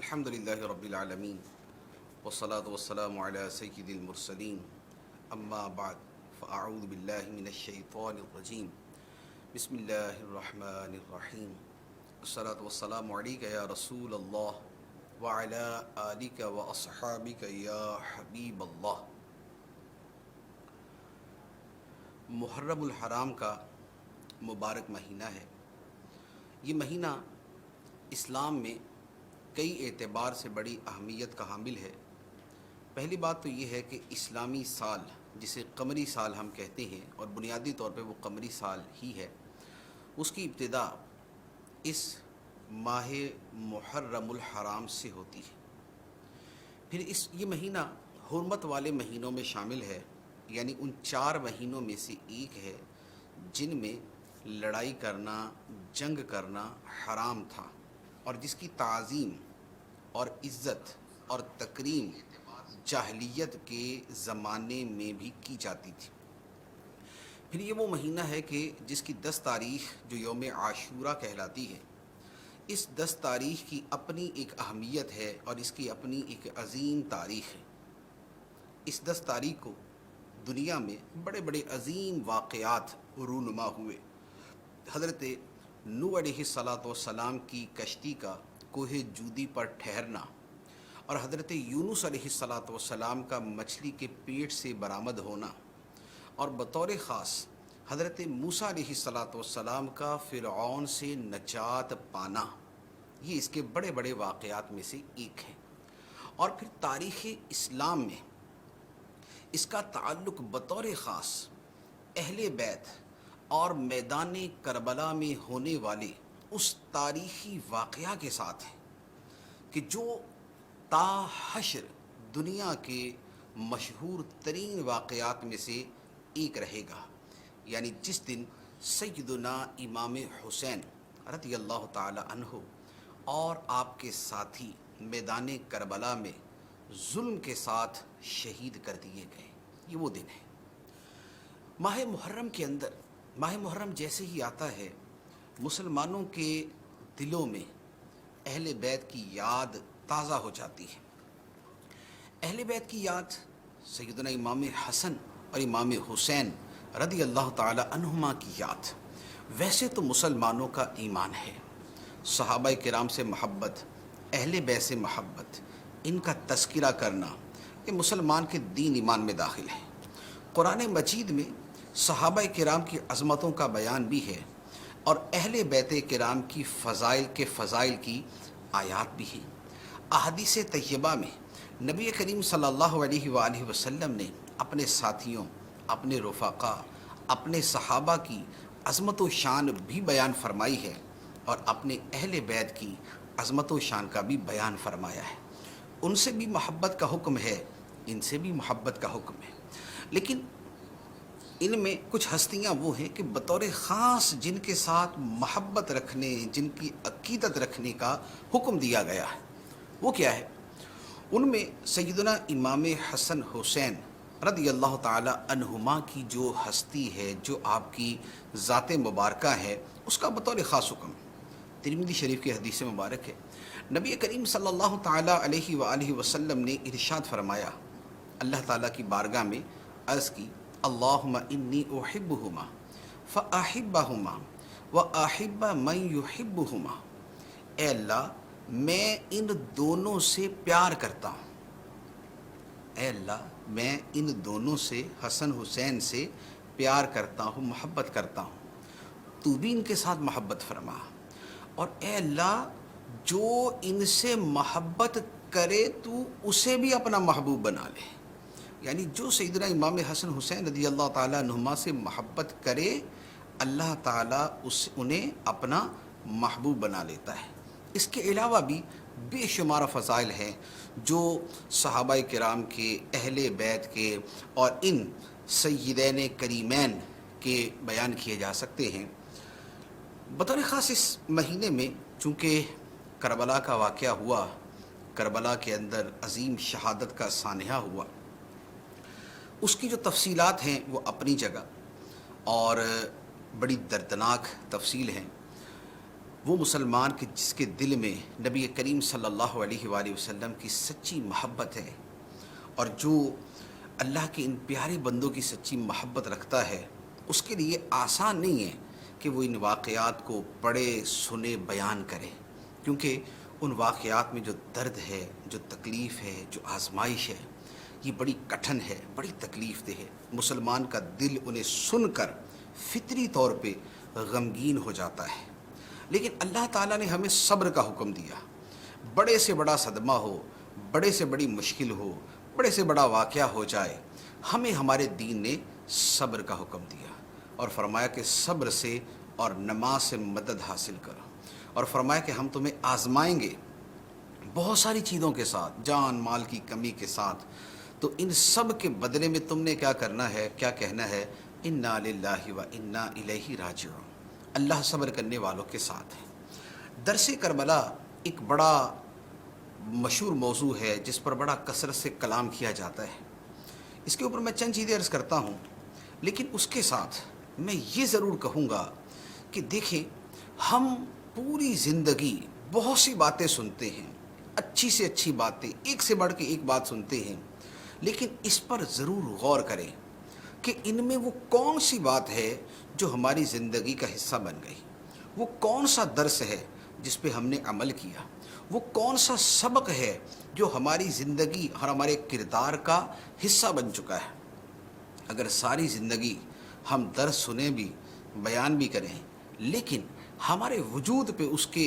الحمد للہ رب العالمین والصلاة والسلام علی سید المرسلین اما بعد فاعوذ باللہ من الشیطان الرجیم بسم اللہ الرحمن الرحیم الصلاة والسلام علیک یا رسول اللہ وعلی آلک واصحابک یا حبیب اللہ۔ محرم الحرام کا مبارک مہینہ ہے۔ یہ مہینہ اسلام میں کئی اعتبار سے بڑی اہمیت کا حامل ہے۔ پہلی بات تو یہ ہے کہ اسلامی سال، جسے قمری سال ہم کہتے ہیں اور بنیادی طور پہ وہ قمری سال ہی ہے، اس کی ابتدا اس ماہ محرم الحرام سے ہوتی ہے۔ پھر یہ مہینہ حرمت والے مہینوں میں شامل ہے، یعنی ان 4 مہینوں میں سے ایک ہے جن میں لڑائی کرنا، جنگ کرنا حرام تھا، اور جس کی تعظیم اور عزت اور تکریم جاہلیت کے زمانے میں بھی کی جاتی تھی۔ پھر یہ وہ مہینہ ہے کہ جس کی 10 تاریخ جو یوم عاشورہ کہلاتی ہے، اس 10 تاریخ کی اپنی ایک اہمیت ہے اور اس کی اپنی ایک عظیم تاریخ ہے۔ اس 10 تاریخ کو دنیا میں بڑے بڑے عظیم واقعات رونما ہوئے۔ حضرت نوح علیہ السلام کی کشتی کا کوہ جودی پر ٹھہرنا، اور حضرت یونس علیہ السلام کا مچھلی کے پیٹ سے برآمد ہونا، اور بطور خاص حضرت موسیٰ علیہ السلام کا فرعون سے نجات پانا، یہ اس کے بڑے بڑے واقعات میں سے ایک ہے۔ اور پھر تاریخ اسلام میں اس کا تعلق بطور خاص اہل بیت اور میدان کربلا میں ہونے والے اس تاریخی واقعہ کے ساتھ ہے کہ جو تا حشر دنیا کے مشہور ترین واقعات میں سے ایک رہے گا، یعنی جس دن سیدنا امام حسین رضی اللہ تعالی عنہ اور آپ کے ساتھی میدان کربلا میں ظلم کے ساتھ شہید کر دیے گئے، یہ وہ دن ہے۔ ماہ محرم کے اندر، ماہ محرم جیسے ہی آتا ہے، مسلمانوں کے دلوں میں اہل بیت کی یاد تازہ ہو جاتی ہے۔ اہل بیت کی یاد، سیدنا امام حسن اور امام حسین رضی اللہ تعالی عنہما کی یاد، ویسے تو مسلمانوں کا ایمان ہے، صحابہ کرام سے محبت، اہل بیت سے محبت، ان کا تذکرہ کرنا، یہ مسلمان کے دین ایمان میں داخل ہے۔ قرآن مجید میں صحابہ کرام کی عظمتوں کا بیان بھی ہے، اور اہل بیت کرام کی فضائل کی آیات بھی ہیں۔ احادیث طیبہ میں نبی کریم صلی اللہ علیہ وآلہ وسلم نے اپنے ساتھیوں، اپنے رفقا، اپنے صحابہ کی عظمت و شان بھی بیان فرمائی ہے، اور اپنے اہل بیت کی عظمت و شان کا بھی بیان فرمایا ہے۔ ان سے بھی محبت کا حکم ہے، ان سے بھی محبت کا حکم ہے، لیکن ان میں کچھ ہستیاں وہ ہیں کہ بطور خاص جن کے ساتھ محبت رکھنے، جن کی عقیدت رکھنے کا حکم دیا گیا ہے، وہ کیا ہے؟ ان میں سیدنا امام حسن حسین رضی اللہ تعالی عنہما کی جو ہستی ہے، جو آپ کی ذات مبارکہ ہے، اس کا بطور خاص حکم ترمذی شریف کی حدیث مبارک ہے۔ نبی کریم صلی اللہ تعالی علیہ وآلہ وسلم نے ارشاد فرمایا، اللہ تعالیٰ کی بارگاہ میں عرض کی، اللہم انی احبہما فاحبہما واحب من یحبہما، اے اللہ میں ان دونوں سے پیار کرتا ہوں، اے اللہ میں ان دونوں سے، حسن حسین سے پیار کرتا ہوں، محبت کرتا ہوں، تو بھی ان کے ساتھ محبت فرما، اور اے اللہ جو ان سے محبت کرے تو اسے بھی اپنا محبوب بنا لے، یعنی جو سیدنا امام حسن حسین رضی اللہ تعالیٰ عنہما سے محبت کرے، اللہ تعالیٰ انہیں اپنا محبوب بنا لیتا ہے۔ اس کے علاوہ بھی بے شمار فضائل ہیں جو صحابہ کرام کے، اہل بیت کے اور ان سیدین کریمین کے بیان کیے جا سکتے ہیں۔ بطور خاص اس مہینے میں چونکہ کربلا کا واقعہ ہوا، کربلا کے اندر عظیم شہادت کا سانحہ ہوا، اس کی جو تفصیلات ہیں وہ اپنی جگہ اور بڑی دردناک تفصیل ہیں۔ وہ مسلمان کہ جس کے دل میں نبی کریم صلی اللہ علیہ وآلہ وسلم کی سچی محبت ہے، اور جو اللہ کے ان پیارے بندوں کی سچی محبت رکھتا ہے، اس کے لیے آسان نہیں ہے کہ وہ ان واقعات کو پڑھے، سنے، بیان کرے، کیونکہ ان واقعات میں جو درد ہے، جو تکلیف ہے، جو آزمائش ہے، یہ بڑی کٹھن ہے، بڑی تکلیف دہ ہے۔ مسلمان کا دل انہیں سن کر فطری طور پہ غمگین ہو جاتا ہے، لیکن اللہ تعالیٰ نے ہمیں صبر کا حکم دیا۔ بڑے سے بڑا صدمہ ہو، بڑے سے بڑی مشکل ہو، بڑے سے بڑا واقعہ ہو جائے، ہمیں ہمارے دین نے صبر کا حکم دیا، اور فرمایا کہ صبر سے اور نماز سے مدد حاصل کرو، اور فرمایا کہ ہم تمہیں آزمائیں گے بہت ساری چیزوں کے ساتھ، جان مال کی کمی کے ساتھ، تو ان سب کے بدلے میں تم نے کیا کرنا ہے، کیا کہنا ہے، انا للہ و انا الیہ راجعون۔ اللہ صبر کرنے والوں کے ساتھ ہے۔ درس کربلا ایک بڑا مشہور موضوع ہے جس پر بڑا کثرت سے کلام کیا جاتا ہے۔ اس کے اوپر میں چند چیزیں عرض کرتا ہوں، لیکن اس کے ساتھ میں یہ ضرور کہوں گا کہ دیکھیں، ہم پوری زندگی بہت سی باتیں سنتے ہیں، اچھی سے اچھی باتیں، ایک سے بڑھ کے ایک بات سنتے ہیں، لیکن اس پر ضرور غور کریں کہ ان میں وہ کون سی بات ہے جو ہماری زندگی کا حصہ بن گئی، وہ کون سا درس ہے جس پہ ہم نے عمل کیا، وہ کون سا سبق ہے جو ہماری زندگی اور ہمارے کردار کا حصہ بن چکا ہے۔ اگر ساری زندگی ہم درس سنیں بھی، بیان بھی کریں، لیکن ہمارے وجود پہ اس کے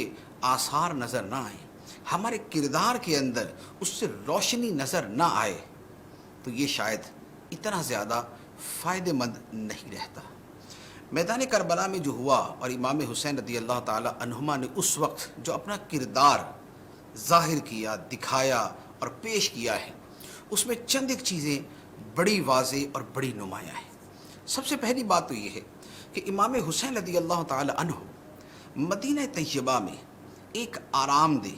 آثار نظر نہ آئیں، ہمارے کردار کے اندر اس سے روشنی نظر نہ آئے، تو یہ شاید اتنا زیادہ فائدہ مند نہیں رہتا۔ میدان کربلا میں جو ہوا، اور امام حسین رضی اللہ تعالی عنہما نے اس وقت جو اپنا کردار ظاہر کیا، دکھایا اور پیش کیا ہے، اس میں چند ایک چیزیں بڑی واضح اور بڑی نمایاں ہیں۔ سب سے پہلی بات تو یہ ہے کہ امام حسین رضی اللہ تعالی عنہ مدینہ طیبہ میں ایک آرام دہ،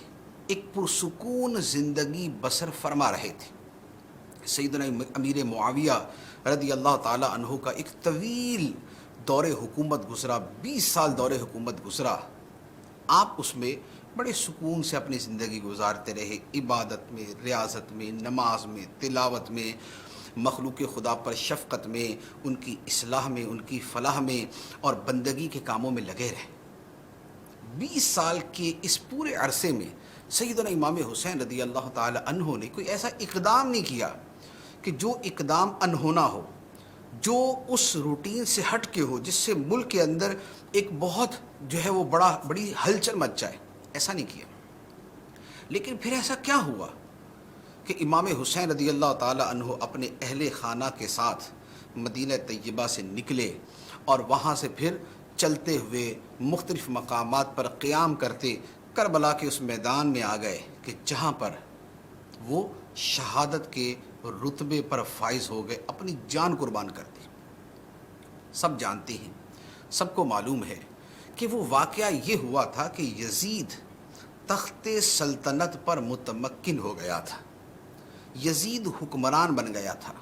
ایک پرسکون زندگی بسر فرما رہے تھے۔ سیدنا امیر معاویہ رضی اللہ تعالی عنہ کا ایک طویل دور حکومت گزرا، 20 سال دور حکومت گزرا۔ آپ اس میں بڑے سکون سے اپنی زندگی گزارتے رہے، عبادت میں، ریاضت میں، نماز میں، تلاوت میں، مخلوق خدا پر شفقت میں، ان کی اصلاح میں، ان کی فلاح میں اور بندگی کے کاموں میں لگے رہے۔ 20 سال کے اس پورے عرصے میں سیدنا امام حسین رضی اللہ تعالی عنہ نے کوئی ایسا اقدام نہیں کیا کہ جو اقدام انہونا ہو، جو اس روٹین سے ہٹ کے ہو، جس سے ملک کے اندر ایک بہت جو ہے وہ بڑی ہلچل مچ جائے، ایسا نہیں کیا۔ لیکن پھر ایسا کیا ہوا کہ امام حسین رضی اللہ تعالی عنہ اپنے اہل خانہ کے ساتھ مدینہ طیبہ سے نکلے، اور وہاں سے پھر چلتے ہوئے مختلف مقامات پر قیام کرتے کربلا کے اس میدان میں آ گئے کہ جہاں پر وہ شہادت کے رتبے پر فائز ہو گئے، اپنی جان قربان کر دی۔ سب جانتے ہیں، سب کو معلوم ہے کہ وہ واقعہ یہ ہوا تھا کہ یزید تخت سلطنت پر متمکن ہو گیا تھا، یزید حکمران بن گیا تھا۔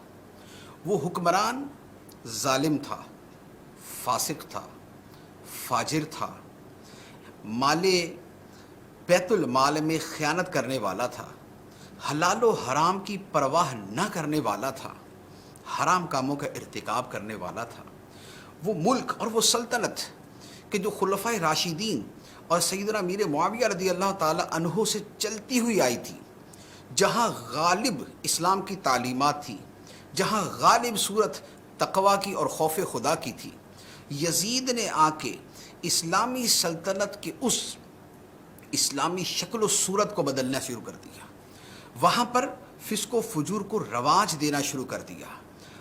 وہ حکمران ظالم تھا، فاسق تھا، فاجر تھا، مال بیت المال میں خیانت کرنے والا تھا، حلال و حرام کی پرواہ نہ کرنے والا تھا، حرام کاموں کا ارتکاب کرنے والا تھا۔ وہ ملک اور وہ سلطنت کہ جو خلفائے راشدین اور سیدنا امیر معاویہ رضی اللہ تعالی عنہ سے چلتی ہوئی آئی تھی، جہاں غالب اسلام کی تعلیمات تھی، جہاں غالب صورت تقوی کی اور خوف خدا کی تھی، یزید نے آ کے اسلامی سلطنت کے اس اسلامی شکل و صورت کو بدلنا شروع کر دیا، وہاں پر فسق و فجور کو رواج دینا شروع کر دیا۔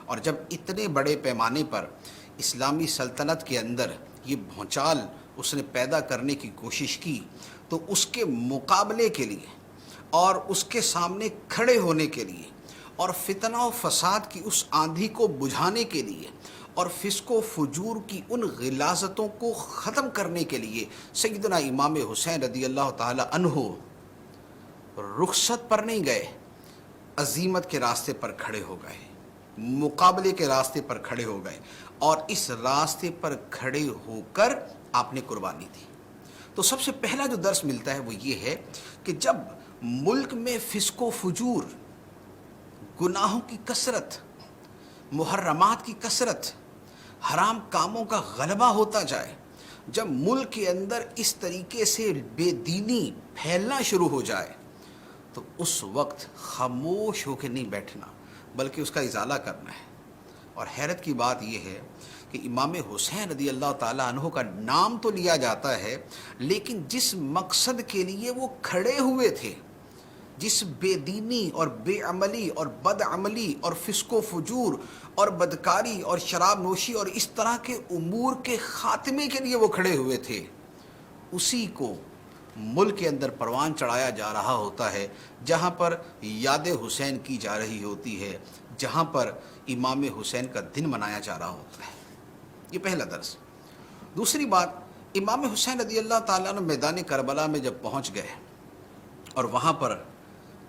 اور جب اتنے بڑے پیمانے پر اسلامی سلطنت کے اندر یہ بھونچال اس نے پیدا کرنے کی کوشش کی، تو اس کے مقابلے کے لیے اور اس کے سامنے کھڑے ہونے کے لیے اور فتنہ و فساد کی اس آندھی کو بجھانے کے لیے اور فسق و فجور کی ان غلاظتوں کو ختم کرنے کے لیے سیدنا امام حسین رضی اللہ تعالی عنہ رخصت پر نہیں گئے، عزیمت کے راستے پر کھڑے ہو گئے، مقابلے کے راستے پر کھڑے ہو گئے، اور اس راستے پر کھڑے ہو کر آپ نے قربانی دی۔ تو سب سے پہلا جو درس ملتا ہے وہ یہ ہے کہ جب ملک میں فسق و فجور، گناہوں کی کثرت، محرمات کی کثرت، حرام کاموں کا غلبہ ہوتا جائے، جب ملک کے اندر اس طریقے سے بے دینی پھیلنا شروع ہو جائے، تو اس وقت خاموش ہو کے نہیں بیٹھنا بلکہ اس کا ازالہ کرنا ہے۔ اور حیرت کی بات یہ ہے کہ امام حسین رضی اللہ تعالیٰ عنہ کا نام تو لیا جاتا ہے، لیکن جس مقصد کے لیے وہ کھڑے ہوئے تھے، جس بے دینی اور بے عملی اور بد عملی اور فسق و فجور اور بدکاری اور شراب نوشی اور اس طرح کے امور کے خاتمے کے لیے وہ کھڑے ہوئے تھے، اسی کو ملک کے اندر پروان چڑھایا جا رہا ہوتا ہے، جہاں پر یاد حسین کی جا رہی ہوتی ہے، جہاں پر امام حسین کا دن منایا جا رہا ہوتا ہے۔ یہ پہلا درس۔ دوسری بات، امام حسین رضی اللہ تعالیٰ عنہ میدان کربلا میں جب پہنچ گئے اور وہاں پر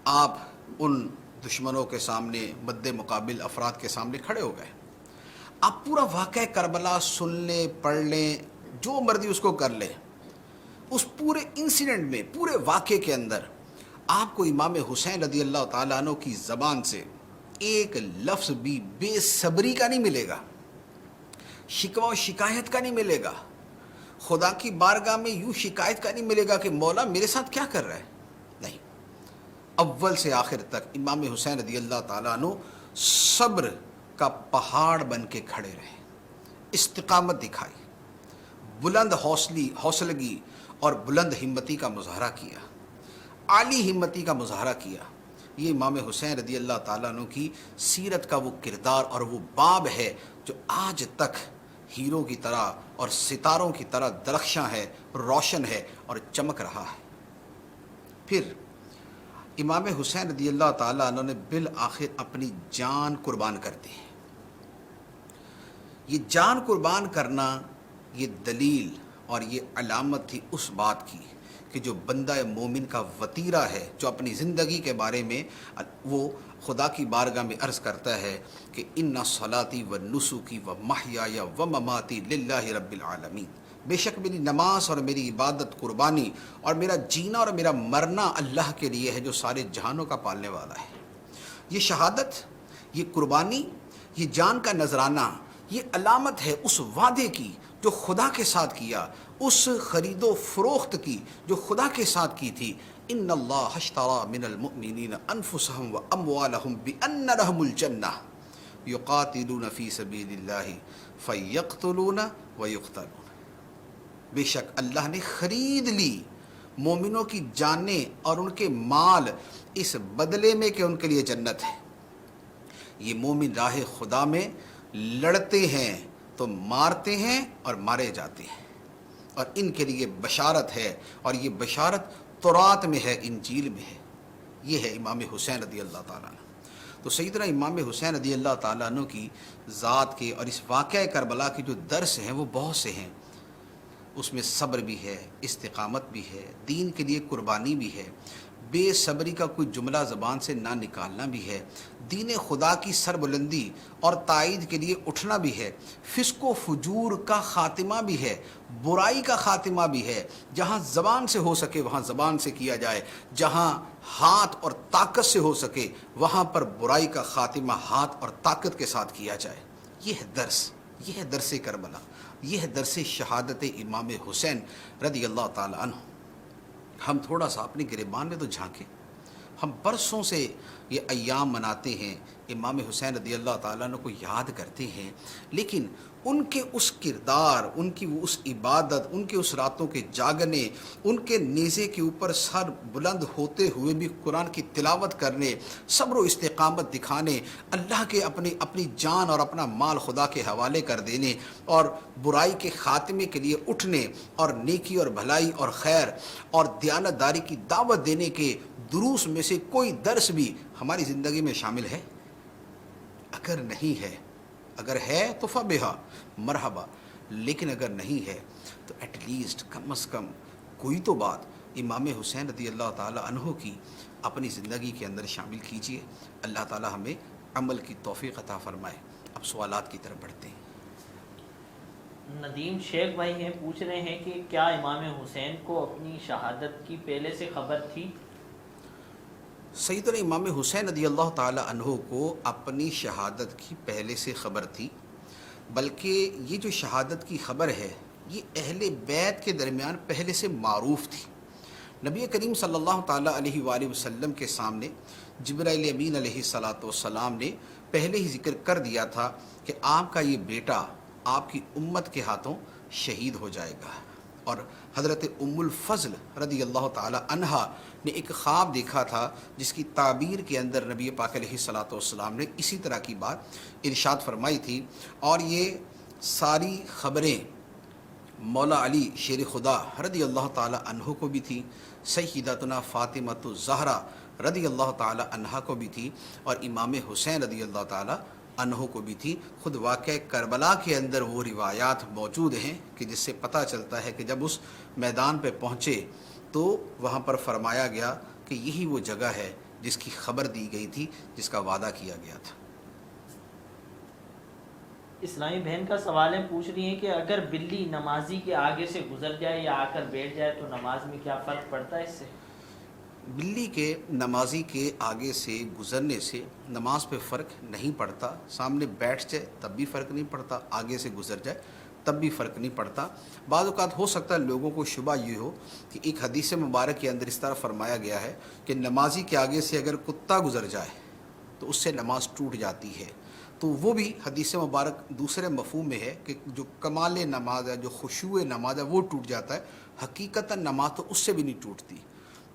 آپ ان دشمنوں کے سامنے، مد مقابل افراد کے سامنے کھڑے ہو گئے، آپ پورا واقعہ کربلا سن لیں، پڑھ لیں، جو مرضی اس کو کر لیں، اس پورے انسیڈنٹ میں، پورے واقعے کے اندر آپ کو امام حسین رضی اللہ تعالیٰ عنہ کی زبان سے ایک لفظ بھی بے صبری کا نہیں ملے گا، شکوہ و شکایت کا نہیں ملے گا، خدا کی بارگاہ میں یوں شکایت کا نہیں ملے گا کہ مولا میرے ساتھ کیا کر رہا ہے۔ نہیں، اول سے آخر تک امام حسین رضی اللہ تعالیٰ عنہ صبر کا پہاڑ بن کے کھڑے رہے، استقامت دکھائی، بلند حوصلگی اور بلند ہمتی کا مظاہرہ کیا، عالی ہمتی کا مظاہرہ کیا۔ یہ امام حسین رضی اللہ تعالیٰ عنہ کی سیرت کا وہ کردار اور وہ باب ہے جو آج تک ہیروں کی طرح اور ستاروں کی طرح درخشاں ہے، روشن ہے اور چمک رہا ہے۔ پھر امام حسین رضی اللہ تعالیٰ عنہ نے بالآخر اپنی جان قربان کر دی۔ یہ جان قربان کرنا یہ دلیل اور یہ علامت تھی اس بات کی کہ جو بندہ مومن کا وطیرہ ہے، جو اپنی زندگی کے بارے میں وہ خدا کی بارگاہ میں عرض کرتا ہے کہ ان صلاتی و نسکی و محیای و مماتی للہ رب العالمین، بے شک میری نماز اور میری عبادت، قربانی اور میرا جینا اور میرا مرنا اللہ کے لیے ہے جو سارے جہانوں کا پالنے والا ہے۔ یہ شہادت، یہ قربانی، یہ جان کا نذرانہ، یہ علامت ہے اس وعدے کی جو خدا کے ساتھ کیا، اس خرید و فروخت کی جو خدا کے ساتھ کی تھی۔ ان اللہ اشتری من المؤمنین انفسهم واموالهم بان لهم الجنہ یقاتلون فی سبیل اللہ فیقتلون ویقتلون، بے شک اللہ نے خرید لی مومنوں کی جانیں اور ان کے مال اس بدلے میں کہ ان کے لیے جنت ہے۔ یہ مومن راہ خدا میں لڑتے ہیں تو مارتے ہیں اور مارے جاتے ہیں، اور ان کے لیے بشارت ہے، اور یہ بشارت تورات میں ہے، انجیل میں ہے۔ یہ ہے امام حسین رضی اللہ تعالیٰ عنہ۔ تو سیدنا امام حسین رضی اللہ تعالیٰ عنہ کی ذات کے اور اس واقعہ کربلا کے جو درس ہیں وہ بہت سے ہیں۔ اس میں صبر بھی ہے، استقامت بھی ہے، دین کے لیے قربانی بھی ہے، بے صبری کا کوئی جملہ زبان سے نہ نکالنا بھی ہے، دین خدا کی سربلندی اور تائید کے لیے اٹھنا بھی ہے، فسق و فجور کا خاتمہ بھی ہے، برائی کا خاتمہ بھی ہے، جہاں زبان سے ہو سکے وہاں زبان سے کیا جائے، جہاں ہاتھ اور طاقت سے ہو سکے وہاں پر برائی کا خاتمہ ہاتھ اور طاقت کے ساتھ کیا جائے۔ یہ ہے درس، یہ ہے درس کربلا، یہ ہے درس شہادت امام حسین رضی اللہ تعالی عنہ۔ ہم تھوڑا سا اپنے گریبان میں تو جھانکیں، ہم برسوں سے یہ ایام مناتے ہیں، امام حسین رضی اللہ تعالیٰ عنہ کو یاد کرتے ہیں، لیکن ان کے اس کردار، ان کی وہ اس عبادت، ان کے اس راتوں کے جاگنے، ان کے نیزے کے اوپر سر بلند ہوتے ہوئے بھی قرآن کی تلاوت کرنے، صبر و استقامت دکھانے، اللہ کے اپنی جان اور اپنا مال خدا کے حوالے کر دینے اور برائی کے خاتمے کے لیے اٹھنے اور نیکی اور بھلائی اور خیر اور دیانت داری کی دعوت دینے کے دروس میں سے کوئی درس بھی ہماری زندگی میں شامل ہے؟ اگر نہیں ہے، اگر ہے تو فبہا مرحبا، لیکن اگر نہیں ہے تو ایٹ لیسٹ کم از کم کوئی تو بات امام حسین رضی اللہ تعالی عنہ کی اپنی زندگی کے اندر شامل کیجئے۔ اللہ تعالی ہمیں عمل کی توفیق عطا فرمائے۔ اب سوالات کی طرف بڑھتے ہیں۔ ندیم شیخ بھائی ہیں، پوچھ رہے ہیں کہ کیا امام حسین کو اپنی شہادت کی پہلے سے خبر تھی؟ سیدنا امام حسین رضی اللہ تعالی عنہ کو اپنی شہادت کی پہلے سے خبر تھی، بلکہ یہ جو شہادت کی خبر ہے یہ اہل بیت کے درمیان پہلے سے معروف تھی۔ نبی کریم صلی اللہ تعالیٰ علیہ وآلہ وسلم کے سامنے جبرائیل امین علیہ الصلاۃ والسلام نے پہلے ہی ذکر کر دیا تھا کہ آپ کا یہ بیٹا آپ کی امت کے ہاتھوں شہید ہو جائے گا، اور حضرت ام الفضل رضی اللہ تعالیٰ عنہا نے ایک خواب دیکھا تھا جس کی تعبیر کے اندر نبی پاک علیہ الصلاۃ والسلام نے اسی طرح کی بات ارشاد فرمائی تھی، اور یہ ساری خبریں مولا علی شیر خدا رضی اللہ تعالیٰ عنہ کو بھی تھی، سیدتنا فاطمۃ الزہرا رضی اللہ تعالیٰ عنہا کو بھی تھی، اور امام حسین رضی اللہ تعالیٰ عنہ کو بھی تھی۔ خود واقعہ کربلا کے اندر وہ روایات موجود ہیں کہ جس سے پتہ چلتا ہے کہ جب اس میدان پہ پہنچے تو وہاں پر فرمایا گیا کہ یہی وہ جگہ ہے جس کی خبر دی گئی تھی، جس کا وعدہ کیا گیا تھا۔ اسلامی بہن کا سوال ہے، پوچھ رہی ہیں کہ اگر بلی نمازی کے آگے سے گزر جائے یا آ کر بیٹھ جائے تو نماز میں کیا فرق پڑتا ہے اس سے؟ بلی کے نمازی کے آگے سے گزرنے سے نماز پہ فرق نہیں پڑتا، سامنے بیٹھ جائے تب بھی فرق نہیں پڑتا، آگے سے گزر جائے تب بھی فرق نہیں پڑتا۔ بعض اوقات ہو سکتا ہے لوگوں کو شبہ یہ ہو کہ ایک حدیث مبارک کے اندر اس طرح فرمایا گیا ہے کہ نمازی کے آگے سے اگر کتا گزر جائے تو اس سے نماز ٹوٹ جاتی ہے، تو وہ بھی حدیث مبارک دوسرے مفہوم میں ہے کہ جو کمال نماز ہے، جو خشوع نماز ہے وہ ٹوٹ جاتا ہے، حقیقتاً نماز تو اس سے بھی نہیں ٹوٹتی۔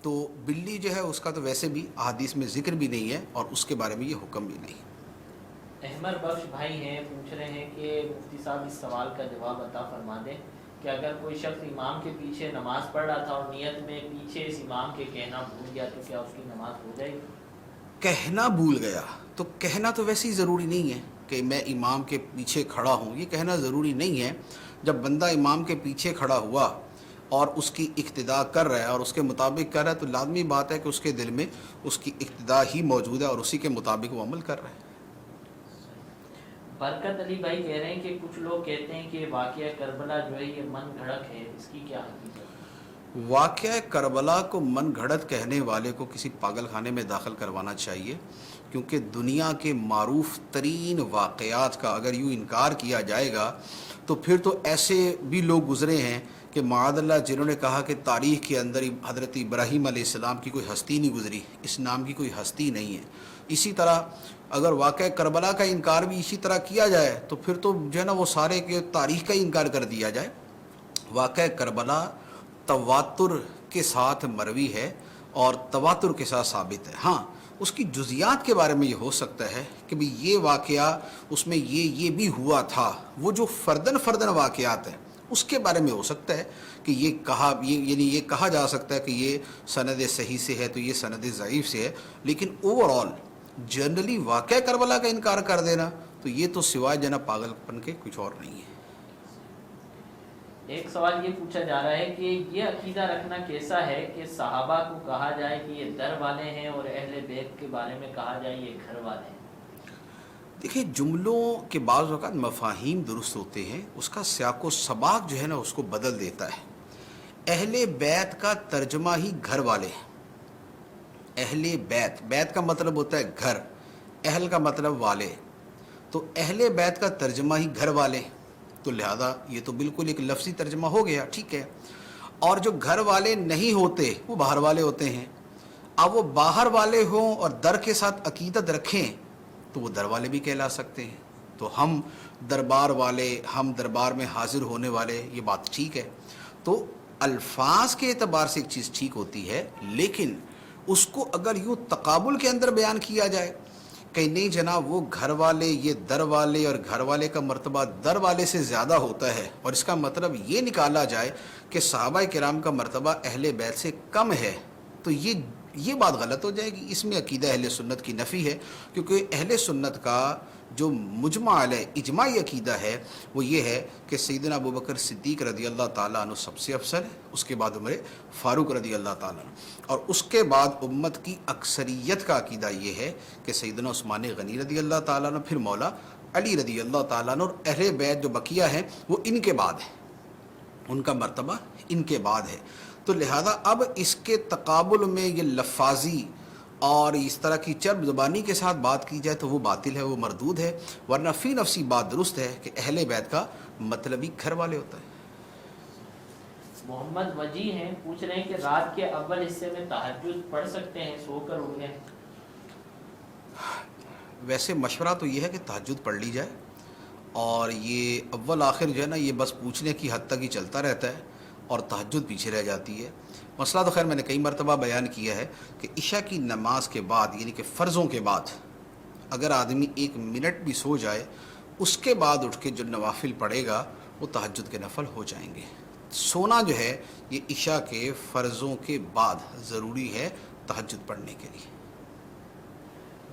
تو بلی جو ہے اس کا تو ویسے بھی احادیث میں ذکر بھی نہیں ہے اور اس کے بارے میں یہ حکم بھی نہیں۔ احمد بخش بھائی ہیں، پوچھ رہے ہیں کہ مفتی صاحب اس سوال کا جواب عطا فرما دیں کہ اگر کوئی شخص امام کے پیچھے نماز پڑھ رہا تھا اور نیت میں پیچھے اس امام کے کہنا بھول گیا تو کیا اس کی نماز ہو جائے گی؟ کہنا بھول گیا تو کہنا تو ویسے ہی ضروری نہیں ہے کہ میں امام کے پیچھے کھڑا ہوں، یہ کہنا ضروری نہیں ہے۔ جب بندہ امام کے پیچھے کھڑا ہوا اور اس کی اقتداء کر رہا ہے اور اس کے مطابق کر رہا ہے تو لازمی بات ہے کہ اس کے دل میں اس کی اقتداء ہی موجود ہے اور اسی کے مطابق وہ عمل کر رہا ہے۔ برکت علی بھائی کہہ رہے ہیں کہ کچھ لوگ کہتے ہیں کہ واقعہ کربلا جو ہے یہ من گھڑت ہے، اس کی کیا حقیقت ہے؟ واقعہ کربلا کو من گھڑت کہنے والے کو کسی پاگل خانے میں داخل کروانا چاہیے، کیونکہ دنیا کے معروف ترین واقعات کا اگر یوں انکار کیا جائے گا تو پھر تو ایسے بھی لوگ گزرے ہیں کہ معاذ اللہ جنہوں نے کہا کہ تاریخ کے اندر حضرت ابراہیم علیہ السلام کی کوئی ہستی نہیں گزری، اس نام کی کوئی ہستی نہیں ہے۔ اسی طرح اگر واقعہ کربلا کا انکار بھی اسی طرح کیا جائے تو پھر تو جو ہے نا وہ سارے کے تاریخ کا ہی انکار کر دیا جائے۔ واقعہ کربلا تواتر کے ساتھ مروی ہے اور تواتر کے ساتھ ثابت ہے۔ ہاں اس کی جزیات کے بارے میں یہ ہو سکتا ہے کہ بھی یہ واقعہ اس میں یہ بھی ہوا تھا، وہ جو فردن واقعات ہیں اس کے بارے میں ہو سکتا ہے کہ یعنی یہ کہا جا سکتا ہے کہ یہ سند صحیح سے ہے تو یہ سند ضعیف سے ہے، لیکن اوور آل جنرلی واقعہ کربلا کا انکار کر دینا تو یہ تو سوائے جنا پاگل پن کے کچھ اور نہیں ہے۔ ایک سوال یہ پوچھا جا رہا ہے کہ یہ عقیدہ رکھنا کیسا ہے کہ صحابہ کو کہا جائے کہ یہ در والے ہیں اور اہل بیت کے بارے میں کہا جائے یہ گھر والے ہیں؟ دیکھیں جملوں کے بعض اوقات مفاہیم درست ہوتے ہیں، اس کا سیاق و سباق جو ہے نا اس کو بدل دیتا ہے۔ اہل بیت کا ترجمہ ہی گھر والے ہیں۔ اہل بیت کا مطلب ہوتا ہے گھر، اہل کا مطلب والے، تو اہل بیت کا ترجمہ ہی گھر والے، تو لہذا یہ تو بالکل ایک لفظی ترجمہ ہو گیا، ٹھیک ہے۔ اور جو گھر والے نہیں ہوتے وہ باہر والے ہوتے ہیں، اب وہ باہر والے ہوں اور در کے ساتھ عقیدت رکھیں تو وہ در والے بھی کہلا سکتے ہیں۔ تو ہم دربار والے، ہم دربار میں حاضر ہونے والے، یہ بات ٹھیک ہے۔ تو الفاظ کے اعتبار سے ایک چیز ٹھیک ہوتی ہے، لیکن اس کو اگر یوں تقابل کے اندر بیان کیا جائے کہ نہیں جناب وہ گھر والے، یہ در والے، اور گھر والے کا مرتبہ در والے سے زیادہ ہوتا ہے، اور اس کا مطلب یہ نکالا جائے کہ صحابہ کرام کا مرتبہ اہل بیت سے کم ہے، تو یہ بات غلط ہو جائے گی۔ اس میں عقیدہ اہل سنت کی نفی ہے، کیونکہ اہل سنت کا جو مجمع علیہ اجماعی عقیدہ ہے وہ یہ ہے کہ سیدنا ابوبکر صدیق رضی اللہ تعالیٰ عنہ سب سے افضل ہے، اس کے بعد عمر فاروق رضی اللہ تعالیٰ عنہ، اور اس کے بعد امت کی اکثریت کا عقیدہ یہ ہے کہ سیدنا عثمان غنی رضی اللہ تعالیٰ عنہ، پھر مولا علی رضی اللہ تعالیٰ عنہ اور اہل بیت جو بقیہ ہیں وہ ان کے بعد ہے، ان کا مرتبہ ان کے بعد ہے. تو لہذا اب اس کے تقابل میں یہ لفاظی اور اس طرح کی چرب زبانی کے ساتھ بات کی جائے تو وہ باطل ہے، وہ مردود ہے. ورنہ فی نفسی بات درست ہے کہ اہل بیت کا مطلب ہی گھر والے ہوتا ہے. محمد وجی ہیں، پوچھ رہے ہیں کہ رات کے اول حصے میں تہجد پڑھ سکتے ہیں، سو کر اٹھ گئے؟ ویسے مشورہ تو یہ ہے کہ تہجد پڑھ لی جائے، اور یہ اول آخر جو ہے نا یہ بس پوچھنے کی حد تک ہی چلتا رہتا ہے اور تہجد پیچھے رہ جاتی ہے. مسئلہ تو خیر میں نے کئی مرتبہ بیان کیا ہے کہ عشاء کی نماز کے بعد یعنی کہ فرضوں کے بعد اگر آدمی 1 منٹ بھی سو جائے اس کے بعد اٹھ کے جو نوافل پڑھے گا وہ تہجد کے نفل ہو جائیں گے. سونا جو ہے یہ عشاء کے فرضوں کے بعد ضروری ہے تہجد پڑھنے کے لیے.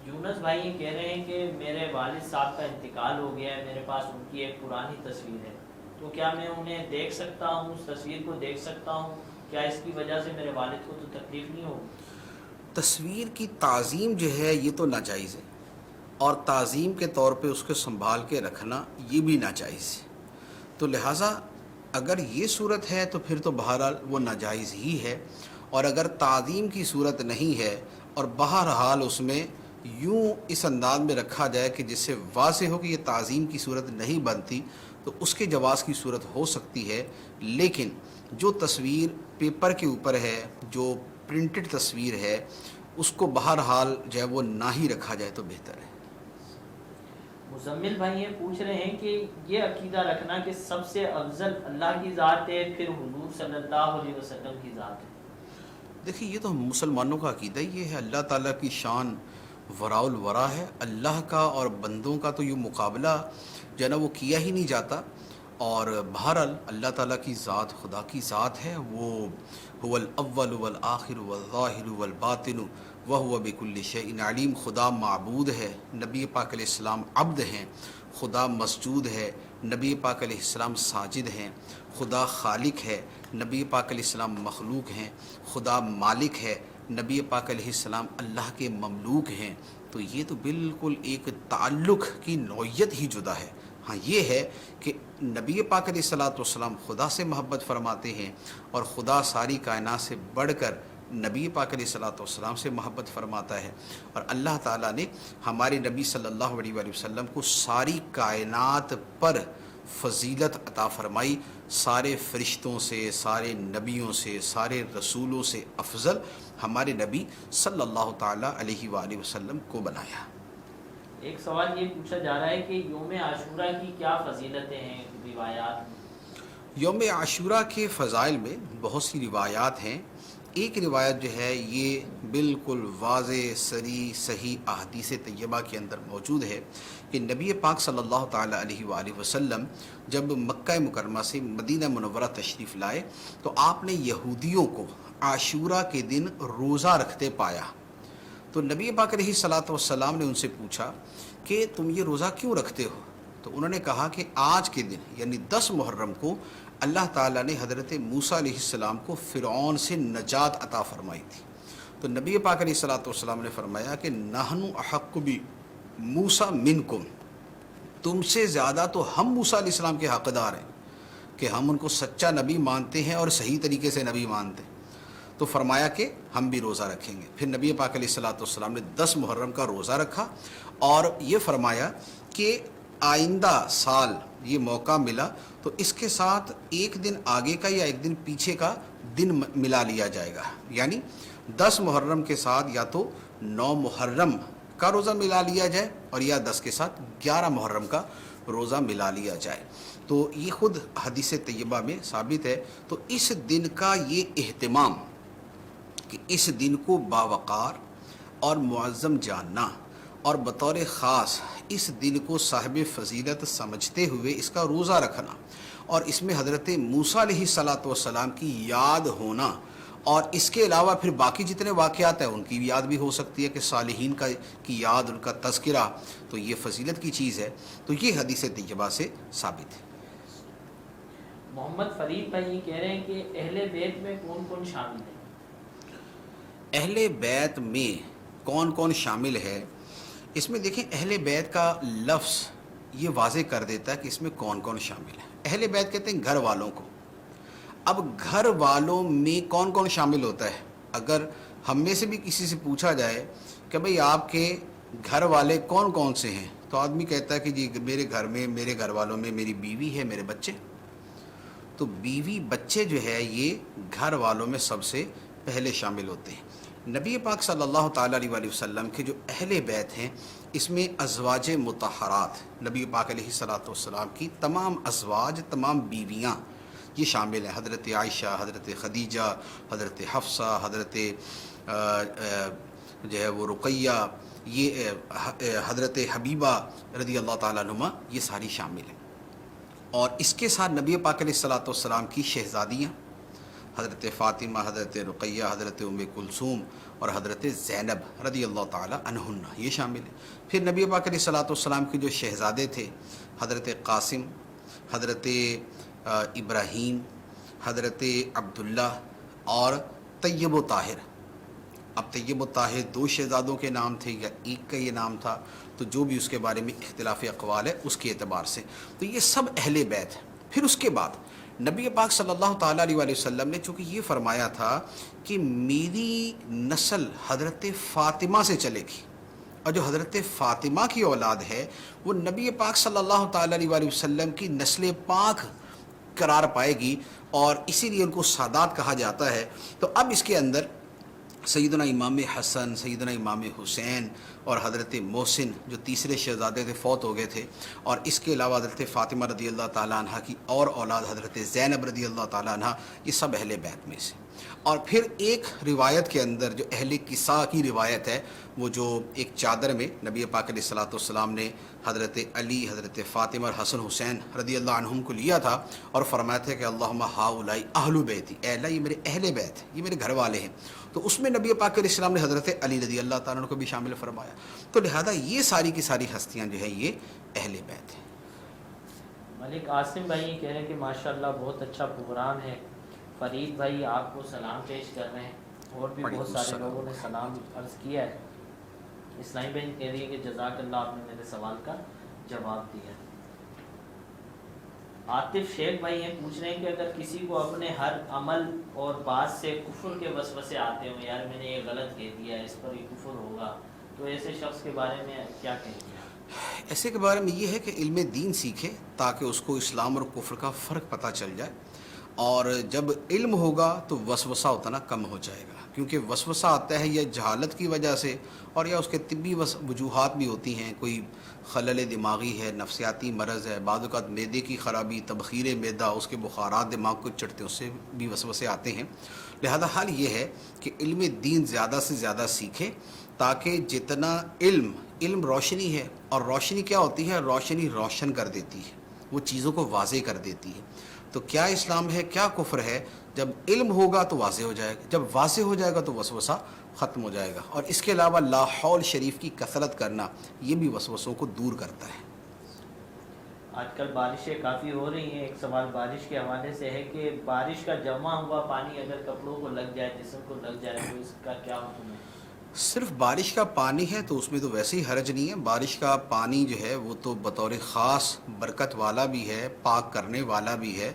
یونس بھائی یہ کہہ رہے ہیں کہ میرے والد صاحب کا انتقال ہو گیا ہے، میرے پاس ان کی ایک پرانی تصویر ہے، تو کیا میں انہیں دیکھ سکتا ہوں، اس تصویر کو دیکھ سکتا ہوں؟ کیا اس کی وجہ سے میرے والد کو تو تکلیف نہیں ہوگی؟ تصویر کی تعظیم جو ہے یہ تو ناجائز ہے، اور تعظیم کے طور پہ اس کو سنبھال کے رکھنا یہ بھی ناجائز ہے. تو لہٰذا اگر یہ صورت ہے تو پھر تو بہرحال وہ ناجائز ہی ہے. اور اگر تعظیم کی صورت نہیں ہے اور بہرحال اس میں یوں اس انداز میں رکھا جائے کہ جس سے واضح ہو کہ یہ تعظیم کی صورت نہیں بنتی تو اس کے جواز کی صورت ہو سکتی ہے. لیکن جو تصویر پیپر کے اوپر ہے، جو پرنٹڈ تصویر ہے، اس کو بہرحال جو ہے وہ نہ ہی رکھا جائے تو بہتر ہے. مزمل بھائی یہ پوچھ رہے ہیں کہ یہ عقیدہ رکھنا کہ سب سے افضل اللہ کی ذات ہے، پھر حضور صلی اللہ علیہ وسلم کی ذات ہے. دیکھیے یہ تو مسلمانوں کا عقیدہ یہ ہے. اللہ تعالیٰ کی شان وراء الورا ہے. اللہ کا اور بندوں کا تو یہ مقابلہ جو ہے نا وہ کیا ہی نہیں جاتا. اور بہرحال اللہ تعالیٰ کی ذات خدا کی ذات ہے، وہ هو الاول والآخر والظاہر والباطن وهو بكل شيء علیم. خدا معبود ہے، نبی پاک علیہ السلام عبد ہیں. خدا مسجود ہے، نبی پاک علیہ السلام ساجد ہیں. خدا خالق ہے، نبی پاک علیہ السلام مخلوق ہیں. خدا مالک ہے، نبی پاک علیہ السلام اللہ کے مملوک ہیں. تو یہ تو بالکل ایک تعلق کی نوعیت ہی جدا ہے. ہاں یہ ہے کہ نبی پاک علیہ الصلوۃ والسلام خدا سے محبت فرماتے ہیں، اور خدا ساری کائنات سے بڑھ کر نبی پاک علیہ الصلوۃ والسلام سے محبت فرماتا ہے. اور اللہ تعالیٰ نے ہمارے نبی صلی اللہ علیہ وآلہ وسلم کو ساری کائنات پر فضیلت عطا فرمائی. سارے فرشتوں سے، سارے نبیوں سے، سارے رسولوں سے افضل ہمارے نبی صلی اللہ تعالیٰ علیہ وآلہ وسلم کو بنایا. ایک سوال یہ پوچھا جا رہا ہے کہ یوم عاشورہ کی کیا فضیلتیں ہیں روایات میں؟ یوم عاشورہ کے فضائل میں بہت سی روایات ہیں. ایک روایت جو ہے یہ بالکل واضح صریح صحیح احادیث طیبہ کے اندر موجود ہے کہ نبی پاک صلی اللہ تعالیٰ علیہ وآلہ وسلم جب مکہ مکرمہ سے مدینہ منورہ تشریف لائے تو آپ نے یہودیوں کو عاشورہ کے دن روزہ رکھتے پایا. تو نبی پاک علیہ الصلوۃ والسلام نے ان سے پوچھا کہ تم یہ روزہ کیوں رکھتے ہو؟ تو انہوں نے کہا کہ آج کے دن یعنی 10 محرم کو اللہ تعالیٰ نے حضرت موسیٰ علیہ السلام کو فرعون سے نجات عطا فرمائی تھی. تو نبی پاک علیہ الصلوۃ والسلام نے فرمایا کہ نحن احق بموسیٰ منکم، تم سے زیادہ تو ہم موسیٰ علیہ السلام کے حقدار ہیں کہ ہم ان کو سچا نبی مانتے ہیں اور صحیح طریقے سے نبی مانتے ہیں. تو فرمایا کہ ہم بھی روزہ رکھیں گے. پھر نبی پاک علیہ الصلوۃ والسلام نے 10 محرم کا روزہ رکھا اور یہ فرمایا کہ آئندہ سال یہ موقع ملا تو اس کے ساتھ ایک دن آگے کا یا ایک دن پیچھے کا دن ملا لیا جائے گا. یعنی 10 محرم کے ساتھ یا تو 9 محرم کا روزہ ملا لیا جائے اور یا 10 کے ساتھ 11 محرم کا روزہ ملا لیا جائے. تو یہ خود حدیث طیبہ میں ثابت ہے. تو اس دن کا یہ اہتمام کہ اس دن کو باوقار اور معظم جاننا اور بطور خاص اس دن کو صاحب فضیلت سمجھتے ہوئے اس کا روزہ رکھنا اور اس میں حضرت موسیٰ علیہ الصلوۃ والسلام کی یاد ہونا، اور اس کے علاوہ پھر باقی جتنے واقعات ہیں ان کی یاد بھی ہو سکتی ہے کہ صالحین کی یاد، ان کا تذکرہ، تو یہ فضیلت کی چیز ہے. تو یہ حدیث طیبہ سے ثابت ہے. محمد فرید بھائی کہہ رہے ہیں کہ اہل بیت میں کون کون شامل ہے؟ اہل بیت میں کون کون شامل ہے؟ اس میں دیکھیں اہل بیت کا لفظ یہ واضح کر دیتا ہے کہ اس میں کون کون شامل ہے۔ اہل بیت کہتے ہیں گھر والوں کو۔ اب گھر والوں میں کون کون شامل ہوتا ہے؟ اگر ہم میں سے بھی کسی سے پوچھا جائے کہ بھئی آپ کے گھر والے کون کون سے ہیں، تو آدمی کہتا ہے کہ جی میرے گھر میں، میرے گھر والوں میں میری بیوی ہے، میرے بچے۔ تو بیوی بچے جو ہے یہ گھر والوں میں سب سے پہلے شامل ہوتے ہیں۔ نبی پاک صلی اللہ تعالیٰ علیہ وآلہ وسلم کے جو اہل بیت ہیں، اس میں ازواج مطہرات، نبی پاک علیہ الصلوۃ والسلام کی تمام ازواج، تمام بیویاں یہ شامل ہیں۔ حضرت عائشہ، حضرت خدیجہ، حضرت حفصہ، حضرت جو ہے وہ رقیہ، یہ حضرت حبیبہ رضی اللہ تعالیٰ عنہما، یہ ساری شامل ہیں۔ اور اس کے ساتھ نبی پاک علیہ الصلوۃ والسلام کی شہزادیاں، حضرت فاطمہ، حضرت رقیہ، حضرت ام کلثوم اور حضرت زینب رضی اللہ تعالیٰ عنہن، یہ شامل ہیں۔ پھر نبی پاک علیہ الصلوۃ والسلام کے جو شہزادے تھے، حضرت قاسم، حضرت ابراہیم، حضرت عبداللہ اور طیب و طاہر۔ اب طیب و طاہر دو شہزادوں کے نام تھے یا ایک کا یہ نام تھا، تو جو بھی اس کے بارے میں اختلاف اقوال ہے اس کے اعتبار سے، تو یہ سب اہل بیت ہیں۔ پھر اس کے بعد نبی پاک صلی اللہ تعالیٰ علیہ وآلہ وسلم نے چونکہ یہ فرمایا تھا کہ میری نسل حضرت فاطمہ سے چلے گی، اور جو حضرت فاطمہ کی اولاد ہے وہ نبی پاک صلی اللہ تعالیٰ علیہ وآلہ وسلم کی نسل پاک قرار پائے گی، اور اسی لیے ان کو سادات کہا جاتا ہے۔ تو اب اس کے اندر سیدنا امام حسن، سیدنا امام حسین اور حضرت محسن جو تیسرے شہزادے تھے فوت ہو گئے تھے، اور اس کے علاوہ حضرت فاطمہ رضی اللہ تعالیٰ عنہ کی اور اولاد حضرت زینب رضی اللہ تعالیٰ عنہ، یہ سب اہل بیت میں سے۔ اور پھر ایک روایت کے اندر جو اہل قصہ کی روایت ہے، وہ جو ایک چادر میں نبی پاک علیہ الصلوۃ والسلام نے حضرت علی، حضرت فاطمہ اور حسن حسین رضی اللہ عنہم کو لیا تھا اور فرمایا تھا کہ اللہم ہؤلاء اہل بیتی، اے اللہ یہ میرے اہل بیت ہیں، یہ میرے گھر والے ہیں۔ تو اس میں نبی پاک علیہ السلام نے حضرت علی رضی اللہ تعالیٰ عنہ کو بھی شامل فرمایا۔ تو لہذا یہ ساری کی ساری ہستیاں جو ہیں یہ اہل بیت ہیں۔ ملک عاصم بھائی یہ کہہ رہے ہیں کہ ماشاءاللہ بہت اچھا پروگرام ہے۔ فرید بھائی آپ کو سلام پیش کر رہے ہیں، اور بھی بہت سارے لوگوں نے سلام عرض کیا ہے۔ اسلامی بہن کہہ رہی ہے کہ جزاک اللہ، آپ نے میرے سوال کا جواب دیا۔ عاطف شیخ بھائی یہ پوچھ رہے ہیں کہ اگر کسی کو اپنے ہر عمل اور بات سے کفر کے وسوسے آتے ہوں، یار میں نے یہ غلط کہہ دیا ہے، اس پر یہ کفر ہوگا، تو ایسے شخص کے بارے میں کیا کہیں گے؟ ایسے کے بارے میں یہ ہے کہ علم دین سیکھے تاکہ اس کو اسلام اور کفر کا فرق پتہ چل جائے، اور جب علم ہوگا تو وسوسہ اتنا کم ہو جائے گا، کیونکہ وسوسہ آتا ہے یا جہالت کی وجہ سے، اور یا اس کے طبی وجوہات بھی ہوتی ہیں، کوئی خلل دماغی ہے، نفسیاتی مرض ہے، بعض اوقات معدے کی خرابی، تبخیر معدہ، اس کے بخارات دماغ کو چڑھتے ہیں، اس سے بھی وسوسے آتے ہیں۔ لہذا حال یہ ہے کہ علم دین زیادہ سے زیادہ سیکھے، تاکہ جتنا علم روشنی ہے، اور روشنی کیا ہوتی ہے؟ روشنی روشن کر دیتی ہے، وہ چیزوں کو واضح کر دیتی ہے۔ تو کیا اسلام ہے، کیا کفر ہے، جب علم ہوگا تو واضح ہو جائے گا، جب واضح ہو جائے گا تو وسوسہ ختم ہو جائے گا۔ اور اس کے علاوہ لا حول شریف کی کثرت کرنا، یہ بھی وسوسوں کو دور کرتا ہے۔ آج کل بارشیں کافی ہو رہی ہیں، ایک سوال بارش کے حوالے سے ہے کہ بارش کا جمع ہوا پانی اگر کپڑوں کو لگ جائے، جسم کو لگ جائے، تو اس کا کیا حکم ہے؟ صرف بارش کا پانی ہے تو اس میں تو ویسے ہی حرج نہیں ہے۔ بارش کا پانی جو ہے وہ تو بطور خاص برکت والا بھی ہے، پاک کرنے والا بھی ہے،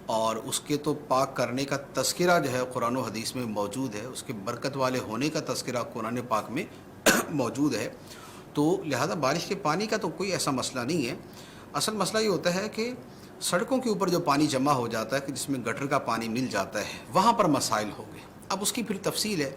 اور اس کے تو پاک کرنے کا تذکرہ جو ہے قرآن و حدیث میں موجود ہے، اس کے برکت والے ہونے کا تذکرہ قرآن پاک میں موجود ہے۔ تو لہذا بارش کے پانی کا تو کوئی ایسا مسئلہ نہیں ہے۔ اصل مسئلہ یہ ہوتا ہے کہ سڑکوں کے اوپر جو پانی جمع ہو جاتا ہے، کہ جس میں گٹر کا پانی مل جاتا ہے، وہاں پر مسائل ہوں گے۔ اب اس کی پھر تفصیل ہے،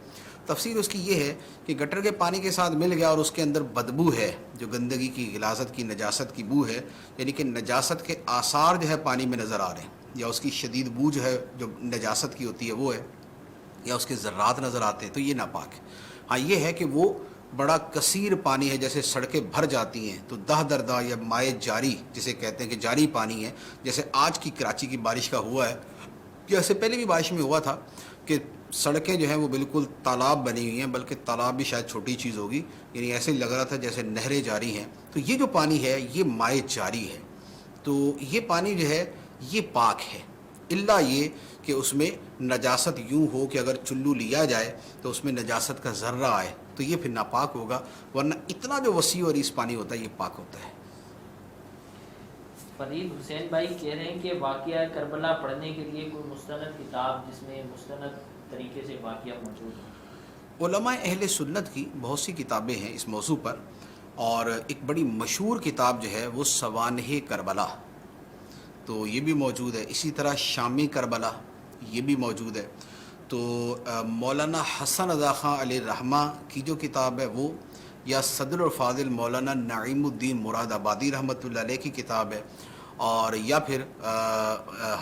تفصیل اس کی یہ ہے کہ گٹر کے پانی کے ساتھ مل گیا اور اس کے اندر بدبو ہے، جو گندگی کی، غلاظت کی، نجاست کی بو ہے، یعنی کہ نجاست کے آثار جو ہے پانی میں نظر آ رہے ہیں، یا اس کی شدید بو جو ہے جو نجاست کی ہوتی ہے وہ ہے، یا اس کے ذرات نظر آتے ہیں، تو یہ ناپاک ہے۔ ہاں یہ ہے کہ وہ بڑا کثیر پانی ہے، جیسے سڑکیں بھر جاتی ہیں تو دہ دردہ یا مائع جاری جسے کہتے ہیں کہ جاری پانی ہے، جیسے آج کی کراچی کی بارش کا ہوا ہے، یا اس سے پہلے بھی بارش میں ہوا تھا کہ سڑکیں جو ہیں وہ بالکل تالاب بنی ہوئی ہیں، بلکہ تالاب بھی شاید چھوٹی چیز ہوگی، یعنی ایسے لگ رہا تھا جیسے نہریں جاری ہیں۔ تو یہ جو پانی ہے یہ مائع جاری ہے، تو یہ پانی جو ہے یہ پاک ہے، الا یہ کہ اس میں نجاست یوں ہو کہ اگر چلو لیا جائے تو اس میں نجاست کا ذرہ آئے تو یہ پھر ناپاک ہوگا، ورنہ اتنا جو وسیع اور اس پانی ہوتا ہے یہ پاک ہوتا ہے۔ فرید حسین بھائی کہہ رہے ہیں کہ واقعہ کربلا پڑھنے کے لیے کوئی مستند کتاب جس میں مستند طریقے سے واقعہ موجود ہو۔ علماء اہل سنت کی بہت سی کتابیں ہیں اس موضوع پر، اور ایک بڑی مشہور کتاب جو ہے وہ سوانح کربلا، تو یہ بھی موجود ہے۔ اسی طرح شام کربلا یہ بھی موجود ہے۔ تو مولانا حسن رضا خان علیہ الرحمہ کی جو کتاب ہے وہ، یا صدر الفاضل مولانا نعیم الدین مراد آبادی رحمۃ اللہ علیہ کی کتاب ہے، اور یا پھر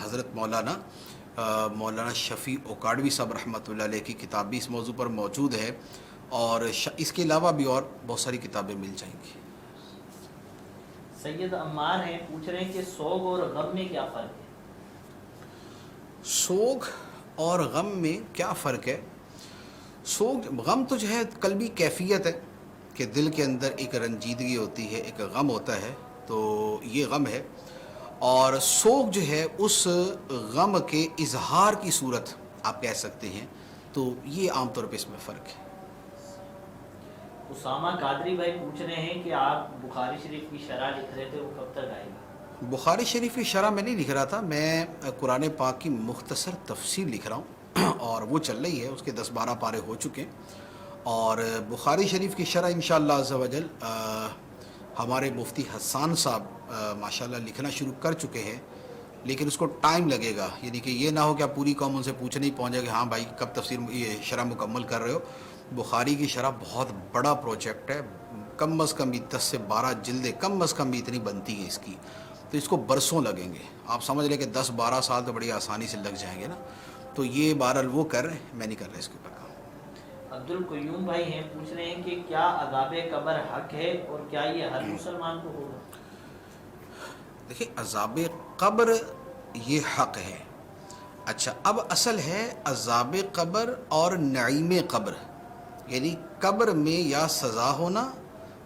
حضرت مولانا شفیع اوکاڑوی صاحب رحمۃ اللہ علیہ کی کتاب بھی اس موضوع پر موجود ہے، اور اس کے علاوہ بھی اور بہت ساری کتابیں مل جائیں گی۔ سید عمار ہیں، پوچھ رہے ہیں کہ سوگ اور غم میں کیا فرق ہے؟ سوگ اور غم میں کیا فرق ہے؟ غم تو جو ہے قلبی کیفیت ہے کہ دل کے اندر ایک رنجیدگی ہوتی ہے، ایک غم ہوتا ہے، تو یہ غم ہے۔ اور سوگ جو ہے اس غم کے اظہار کی صورت آپ کہہ سکتے ہیں، تو یہ عام طور پہ اس میں فرق ہے۔ اسامہ قادری بھائی پوچھ رہے ہیں کہ آپ بخاری شریف کی شرح لکھ رہے تھے، وہ کب تک آئے گا؟ بخاری شریف کی شرح میں نہیں لکھ رہا تھا، میں قرآن پاک کی مختصر تفسیر لکھ رہا ہوں، اور وہ چل رہی ہے، اس کے 10-12 پارے ہو چکے ہیں۔ اور بخاری شریف کی شرح انشاءاللہ عز و جل ہمارے مفتی حسان صاحب ماشاءاللہ لکھنا شروع کر چکے ہیں، لیکن اس کو ٹائم لگے گا، یعنی کہ یہ نہ ہو کہ آپ پوری قوم ان سے پوچھنے ہی پہنچ جائے کہ ہاں بھائی کب تفسیر یہ شرح مکمل کر رہے ہو۔ بخاری کی شرح بہت بڑا پروجیکٹ ہے، کم از کم بھی 10 سے 12 جلدیں کم از کم بھی اتنی بنتی ہیں اس کی، تو اس کو برسوں لگیں گے۔ آپ سمجھ لیں کہ 10-12 سال تو بڑی آسانی سے لگ جائیں گے نا، تو یہ بہرحال وہ کر رہے ہیں، میں نہیں کر رہا اس کے اوپر کام۔ عبد القیوم بھائی ہیں، پوچھ رہے ہیں کہ کیا عذاب قبر حق ہے اور کیا یہ ہر مسلمان کو ہوگا؟ دیکھیں، عذاب قبر یہ حق ہے۔ اچھا، اب اصل ہے عذاب قبر اور نعیم قبر، یعنی قبر میں یا سزا ہونا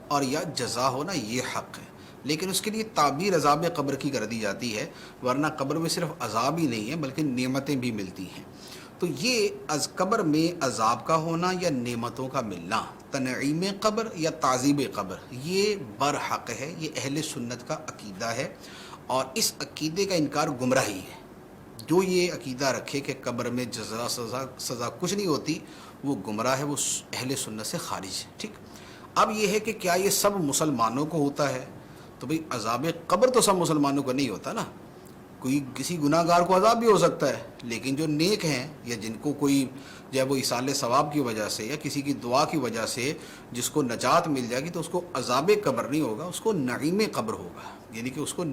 اور یا جزا ہونا، یہ حق ہے، لیکن اس کے لیے تعبیر عذاب قبر کی کر دی جاتی ہے، ورنہ قبر میں صرف عذاب ہی نہیں ہے بلکہ نعمتیں بھی ملتی ہیں۔ تو یہ از قبر میں عذاب کا ہونا یا نعمتوں کا ملنا، تنعیم قبر یا تعذیب قبر، یہ برحق ہے، یہ اہل سنت کا عقیدہ ہے، اور اس عقیدے کا انکار گمراہی ہے۔ جو یہ عقیدہ رکھے کہ قبر میں جزا سزا کچھ نہیں ہوتی، وہ گمراہ ہے، وہ اہل سنت سے خارج ہے۔ ٹھیک، اب یہ ہے کہ کیا یہ سب مسلمانوں کو ہوتا ہے؟ تو بھئی عذاب قبر تو سب مسلمانوں کو نہیں ہوتا نا، کوئی کسی گناہ گار کو عذاب بھی ہو سکتا ہے، لیکن جو نیک ہیں یا جن کو کوئی جو ہے وہ ایصال ثواب کی وجہ سے یا کسی کی دعا کی وجہ سے جس کو نجات مل جائے گی، تو اس کو عذاب قبر نہیں ہوگا، اس کو نعیم قبر ہوگا، یعنی کہ اس کو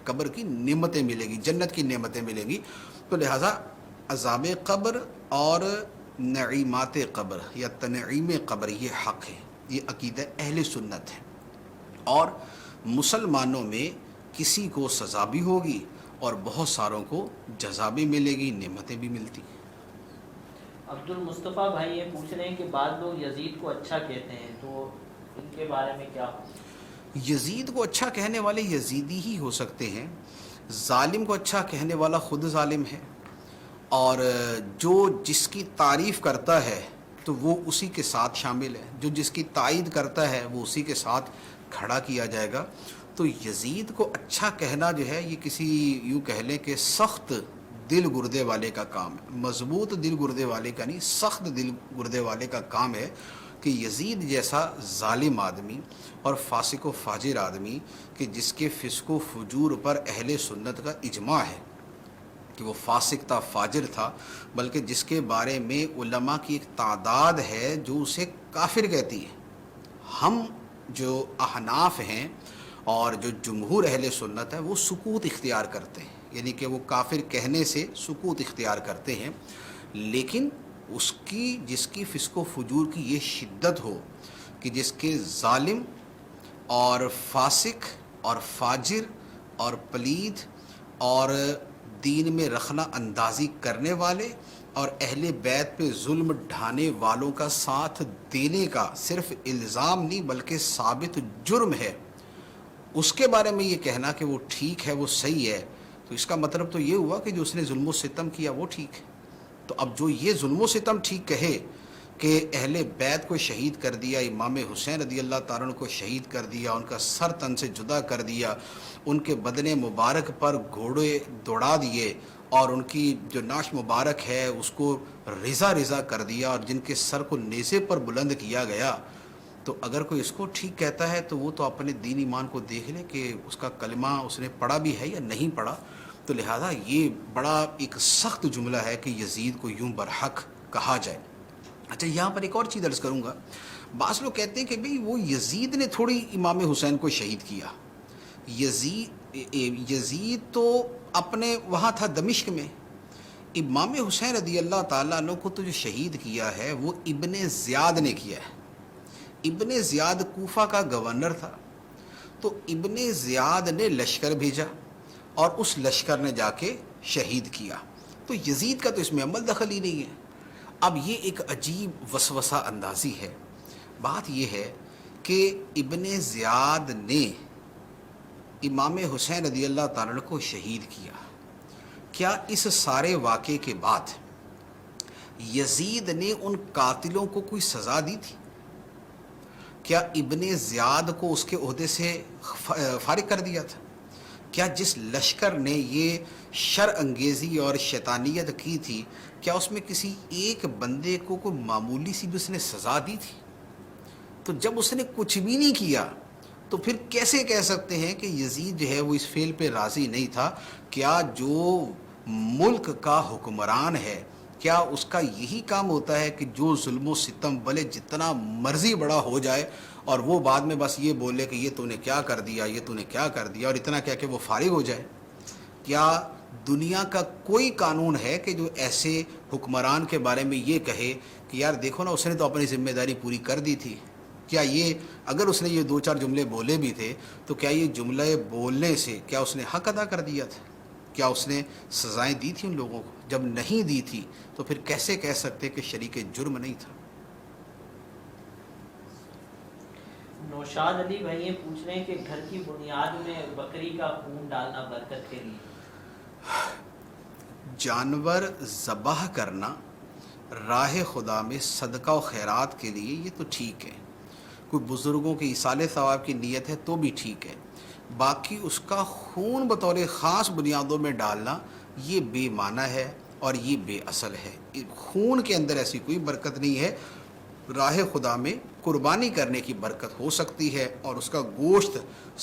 قبر کی نعمتیں ملے گی، جنت کی نعمتیں ملیں گی۔ تو لہٰذا عذاب قبر اور نعیمات قبر یا تنعیم قبر یہ حق ہے، یہ عقیدہ اہل سنت ہے، اور مسلمانوں میں کسی کو سزا بھی ہوگی اور بہت ساروں کو جزا بھی ملے گی، نعمتیں بھی ملتی ہیں۔ عبد المصطفیٰ بھائی یہ پوچھ رہے ہیں کہ بعض لوگ یزید کو اچھا کہتے ہیں، تو ان کے بارے میں کیا ہو؟ یزید کو اچھا کہنے والے یزیدی ہی ہو سکتے ہیں، ظالم کو اچھا کہنے والا خود ظالم ہے، اور جو جس کی تعریف کرتا ہے تو وہ اسی کے ساتھ شامل ہے، جو جس کی تائید کرتا ہے وہ اسی کے ساتھ کھڑا کیا جائے گا۔ تو یزید کو اچھا کہنا جو ہے یہ کسی یوں کہہ لیں کہ سخت دل گردے والے کا کام ہے، مضبوط دل گردے والے کا نہیں، سخت دل گردے والے کا کام ہے کہ یزید جیسا ظالم آدمی اور فاسق و فاجر آدمی کہ جس کے فسق و فجور پر اہل سنت کا اجماع ہے کہ وہ فاسق تھا، فاجر تھا، بلکہ جس کے بارے میں علماء کی ایک تعداد ہے جو اسے کافر کہتی ہے۔ ہم جو احناف ہیں اور جو جمہور اہل سنت ہے وہ سکوت اختیار کرتے ہیں، یعنی کہ وہ کافر کہنے سے سکوت اختیار کرتے ہیں، لیکن جس کی فسق و فجور کی یہ شدت ہو کہ جس کے ظالم اور فاسق اور فاجر اور پلید اور دین میں رخنہ اندازی کرنے والے اور اہل بیت پہ ظلم ڈھانے والوں کا ساتھ دینے کا صرف الزام نہیں بلکہ ثابت جرم ہے، اس کے بارے میں یہ کہنا کہ وہ ٹھیک ہے، وہ صحیح ہے، تو اس کا مطلب تو یہ ہوا کہ جو اس نے ظلم و ستم کیا وہ ٹھیک ہے۔ تو اب جو یہ ظلم و ستم ٹھیک کہے کہ اہل بیت کو شہید کر دیا، امام حسین رضی اللہ تعالیٰ عنہ کو شہید کر دیا، ان کا سر تن سے جدا کر دیا، ان کے بدن مبارک پر گھوڑے دوڑا دیے اور ان کی جو ناش مبارک ہے اس کو رضا رضا کر دیا اور جن کے سر کو نیزے پر بلند کیا گیا، تو اگر کوئی اس کو ٹھیک کہتا ہے تو وہ تو اپنے دین ایمان کو دیکھ لے کہ اس کا کلمہ اس نے پڑھا بھی ہے یا نہیں پڑھا۔ تو لہٰذا یہ بڑا ایک سخت جملہ ہے کہ یزید کو یوں برحق کہا جائے۔ اچھا، یہاں پر ایک اور چیز عرض کروں گا۔ بعض لوگ کہتے ہیں کہ بھئی وہ یزید نے تھوڑی امام حسین کو شہید کیا، یزید تو اپنے وہاں تھا دمشق میں، امام حسین رضی اللہ تعالیٰ عنہ کو تو جو شہید کیا ہے وہ ابن زیاد نے کیا ہے۔ ابن زیاد کوفہ کا گورنر تھا، تو ابن زیاد نے لشکر بھیجا اور اس لشکر نے جا کے شہید کیا، تو یزید کا تو اس میں عمل دخل ہی نہیں ہے۔ اب یہ ایک عجیب وسوسہ اندازی ہے۔ بات یہ ہے کہ ابن زیاد نے امام حسین رضی اللہ تعالیٰ عنہ کو شہید کیا، کیا اس سارے واقعے کے بعد یزید نے ان قاتلوں کو کوئی سزا دی تھی؟ کیا ابن زیاد کو اس کے عہدے سے فارغ کر دیا تھا؟ کیا جس لشکر نے یہ شر انگیزی اور شیطانیت کی تھی، کیا اس میں کسی ایک بندے کو کوئی معمولی سی بھی اس نے سزا دی تھی؟ تو جب اس نے کچھ بھی نہیں کیا تو پھر کیسے کہہ سکتے ہیں کہ یزید جو ہے وہ اس فعل پہ راضی نہیں تھا؟ کیا جو ملک کا حکمران ہے، کیا اس کا یہی کام ہوتا ہے کہ جو ظلم و ستم بھلے جتنا مرضی بڑا ہو جائے اور وہ بعد میں بس یہ بولے کہ یہ تو نے کیا کر دیا، یہ تو نے کیا کر دیا، اور اتنا کیا کہ وہ فارغ ہو جائے؟ کیا دنیا کا کوئی قانون ہے کہ جو ایسے حکمران کے بارے میں یہ کہے کہ یار دیکھو نا اس نے تو اپنی ذمہ داری پوری کر دی تھی؟ کیا یہ اگر اس نے یہ دو چار جملے بولے بھی تھے تو کیا یہ جملے بولنے سے کیا اس نے حق ادا کر دیا تھا؟ کیا اس نے سزائیں دی تھی ان لوگوں کو؟ جب نہیں دی تھی تو پھر کیسے کہہ سکتے کہ شریک جرم نہیں تھا؟ نوشاد علی بھائی یہ پوچھ رہے ہیں کہ گھر کی بنیاد میں بکری کا خون ڈالنا برکت کے لیے؟ جانور ذبح کرنا راہ خدا میں صدقہ و خیرات کے لیے یہ تو ٹھیک ہے، کوئی بزرگوں کے ایصال ثواب کی نیت ہے تو بھی ٹھیک ہے، باقی اس کا خون بطور خاص بنیادوں میں ڈالنا یہ بے معنی ہے اور یہ بے اصل ہے۔ خون کے اندر ایسی کوئی برکت نہیں ہے، راہ خدا میں قربانی کرنے کی برکت ہو سکتی ہے اور اس کا گوشت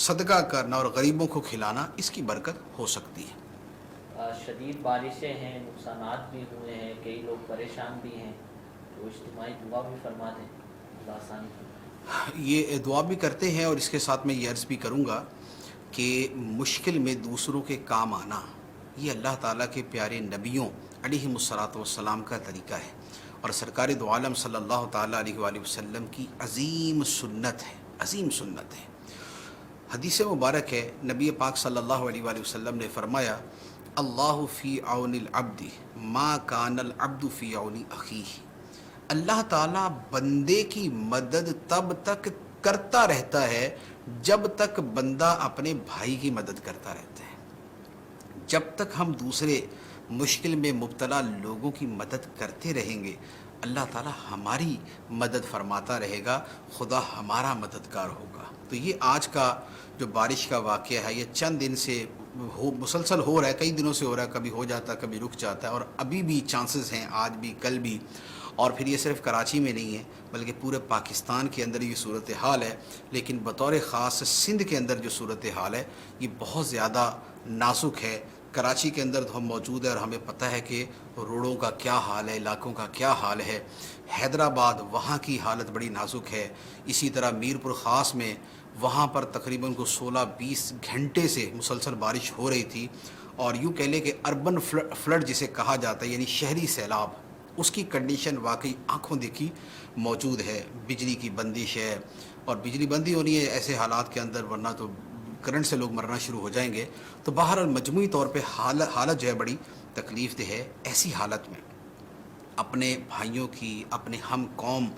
صدقہ کرنا اور غریبوں کو کھلانا اس کی برکت ہو سکتی ہے۔ شدید بارشیں ہیں، نقصانات بھی ہوئے ہیں، کئی لوگ پریشان بھی ہیں، تو اجتماعی دعا بھی فرما دیں، اللہ آسانی فرمائے۔ یہ دعا بھی کرتے ہیں اور اس کے ساتھ میں یہ عرض بھی کروں گا کہ مشکل میں دوسروں کے کام آنا یہ اللہ تعالیٰ کے پیارے نبیوں علیہ الصلاۃ والسلام کا طریقہ ہے اور سرکار دو عالم صلی اللہ تعالیٰ علیہ وآلہ وسلم کی عظیم سنت ہے، عظیم سنت ہے۔ حدیث مبارک ہے، نبی پاک صلی اللہ علیہ وآلہ وسلم نے فرمایا، اللہ فی عون العبد ما کان العبد فی عون اخیہ۔ اللہ تعالیٰ بندے کی مدد تب تک کرتا رہتا ہے جب تک بندہ اپنے بھائی کی مدد کرتا رہتا ہے۔ جب تک ہم دوسرے مشکل میں مبتلا لوگوں کی مدد کرتے رہیں گے اللہ تعالیٰ ہماری مدد فرماتا رہے گا، خدا ہمارا مددگار ہوگا۔ تو یہ آج کا جو بارش کا واقعہ ہے یہ چند دن سے مسلسل ہو رہا ہے، کئی دنوں سے ہو رہا ہے، کبھی ہو جاتا ہے کبھی رک جاتا ہے، اور ابھی بھی چانسز ہیں، آج بھی کل بھی، اور پھر یہ صرف کراچی میں نہیں ہے بلکہ پورے پاکستان کے اندر یہ صورتحال ہے، لیکن بطور خاص سندھ کے اندر جو صورتحال ہے یہ بہت زیادہ نازک ہے۔ کراچی کے اندر تو ہم موجود ہیں اور ہمیں پتہ ہے کہ روڈوں کا کیا حال ہے، علاقوں کا کیا حال ہے۔ حیدرآباد وہاں کی حالت بڑی نازک ہے، اسی طرح میر پور خاص میں وہاں پر تقریباً کو 16-20 گھنٹے سے مسلسل بارش ہو رہی تھی، اور یوں کہہ لیں کہ اربن فلڈ جسے کہا جاتا ہے، یعنی شہری سیلاب، اس کی کنڈیشن واقعی آنکھوں دیکھی موجود ہے۔ بجلی کی بندش ہے اور بجلی بندی ہونی ہے ایسے حالات کے اندر، ورنہ تو کرنٹ سے لوگ مرنا شروع ہو جائیں گے۔ تو بہرحال مجموعی طور پہ حالت جو ہے بڑی تکلیف دہ ہے۔ ایسی حالت میں اپنے بھائیوں کی، اپنے ہم قوم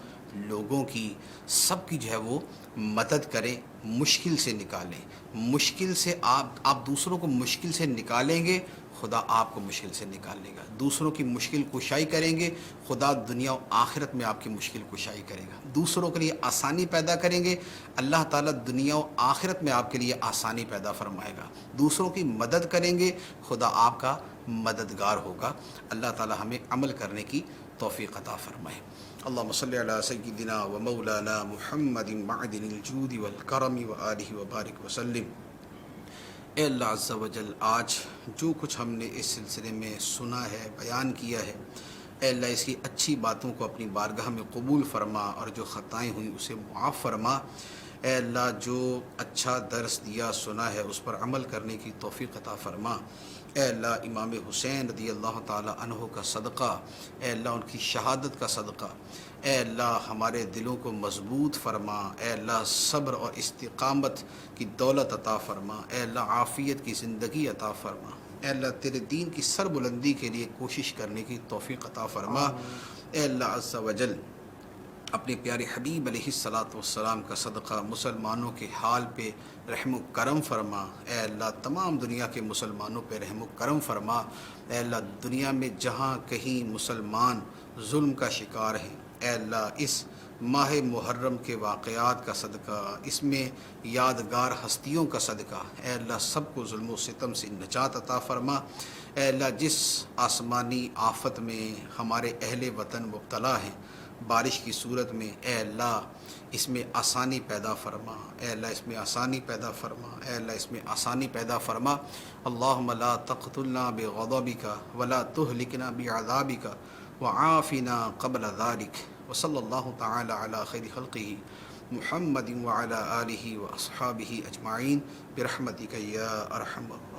لوگوں کی، سب کی جو ہے وہ مدد کریں، مشکل سے نکالیں۔ مشکل سے آپ دوسروں کو مشکل سے نکالیں گے خدا آپ کو مشکل سے نکال لے گا. دوسروں کی مشکل کشائی کریں گے, خدا دنیا و آخرت میں آپ کی مشکل کشائی کرے گا. دوسروں کے لیے آسانی پیدا کریں گے, اللہ تعالیٰ دنیا و آخرت میں آپ کے لیے آسانی پیدا فرمائے گا. دوسروں کی مدد کریں گے, خدا آپ کا مددگار ہوگا. اللہ تعالیٰ ہمیں عمل کرنے کی توفیق عطا فرمائے. اللہم صلی علی سیدنا و مولانا محمد معدن الجود والکرم وآلہ وبارک وسلم. اے اللہ عز و جل, آج جو کچھ ہم نے اس سلسلے میں سنا ہے, بیان کیا ہے, اے اللہ اس کی اچھی باتوں کو اپنی بارگاہ میں قبول فرما, اور جو خطائیں ہوئیں اسے معاف فرما. اے اللہ جو اچھا درس دیا سنا ہے اس پر عمل کرنے کی توفیق عطا فرما. اے اللہ امام حسین رضی اللہ تعالی عنہ کا صدقہ, اے اللہ ان کی شہادت کا صدقہ, اے اللہ ہمارے دلوں کو مضبوط فرما. اے اللہ صبر اور استقامت کی دولت عطا فرما. اے اللہ عافیت کی زندگی عطا فرما. اے اللہ تیرے دین کی سر بلندی کے لیے کوشش کرنے کی توفیق عطا فرما. اے اللہ عز و جل اپنے پیارے حبیب علیہ الصلاۃ والسلام کا صدقہ مسلمانوں کے حال پہ رحم و کرم فرما. اے اللہ تمام دنیا کے مسلمانوں پہ رحم و کرم فرما. اے اللہ دنیا میں جہاں کہیں مسلمان ظلم کا شکار ہیں, اے اللہ اس ماہ محرم کے واقعات کا صدقہ, اس میں یادگار ہستیوں کا صدقہ, اے اللہ سب کو ظلم و ستم سے نجات عطا فرما. اے اللہ جس آسمانی آفت میں ہمارے اہل وطن مبتلا ہیں بارش کی صورت میں, اے اللہ اس میں آسانی پیدا فرما. اے اللہ اس میں آسانی پیدا فرما. اے اللہ اس میں آسانی پیدا فرما. اللہم لا تقتلنا بغضبک ولا تہلکنا بعذابک وعافنا قبل ذلك. وصلی اللہ تعالی علی خیر خلقہ محمد وعلی آلہ واصحابہ اجمعین برحمتک یا ارحم الراحمین.